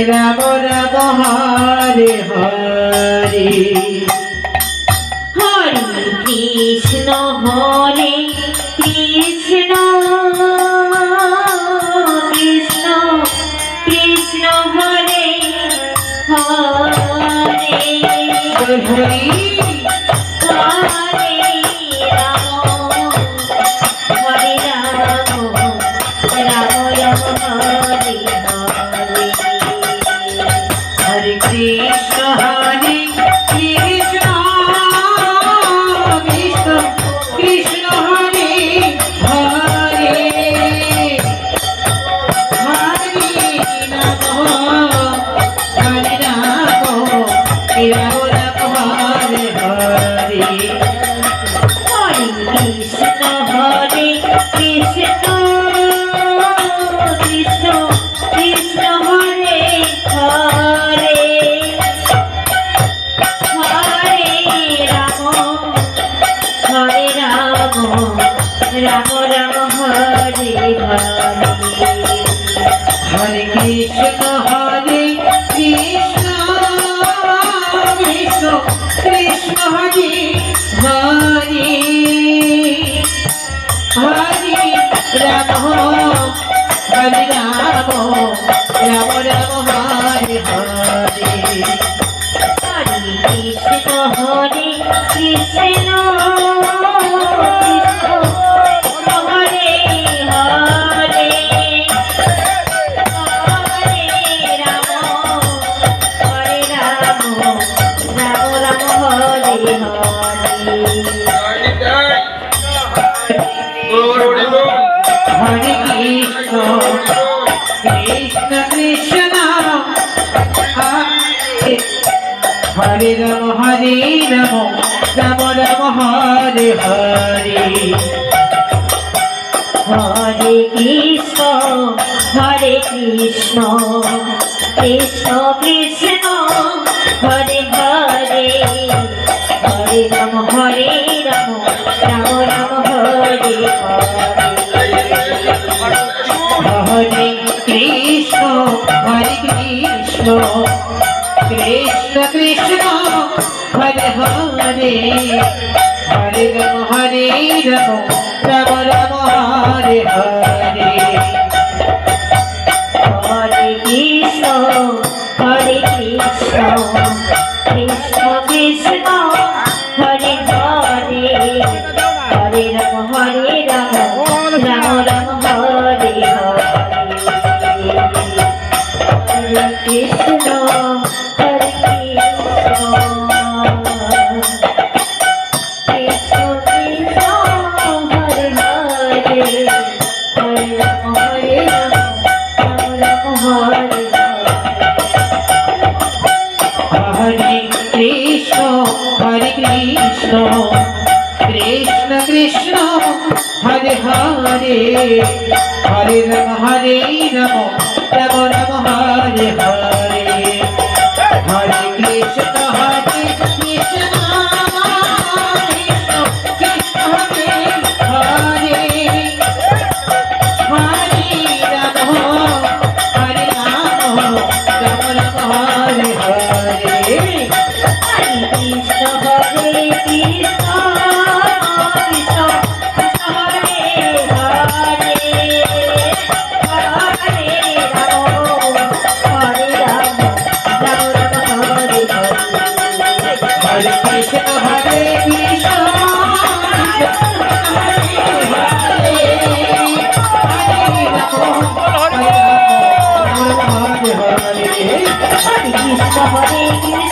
Ram Ram Hare Hare Hare Krishna Krishna Krishna Krishna Hare Hare Hari Hare Ram Hare Ram Ram Ram Hare Hare Hare Krishna Krishna Krishna Krishna Hare Hare Hare Ram Ram Ram Hare Hare Hare Krishna Krishna Krishna Krishna Hare Hare Hare Ram Ram Ram Hare Hare Hare Krishna Krishna Krishna Krishna Hare Hare Hare Ram Ram Ram Ram Hare Hare Hare Krishna Krishna Krishna Hare Hare Hare Ram Ram Ram Hare Hare Hare Krishna Krishna Krishna Hare Ram Ram Ram Hare Hare Hare Krishna Krishna Krishna Hare Hare Hare Ram Ram Ram Hare Hare Hare Krishna Krishna Krishna Hare Hare Hare Ram Ram Ram Hare Hare Hare Krishna Krishna Krishna Hare Hare Hare Ram Ram Ram Hare Hare Hare Krishna Krishna Krishna Hare Hare Hare Ram Ram Ram Hare Hare Krishna Krishna Krishna Hare Hare Hare Ram Ram Ram Hare Hare Hare Krishna Krishna Krishna Hare Hare Hare Ram Ram Ram Hare Hare Hare Krishna Krishna Krishna Krishna Hare Hare Hare Ram Ram Ram Hare Hare Hare Krishna Krishna Hare Krishna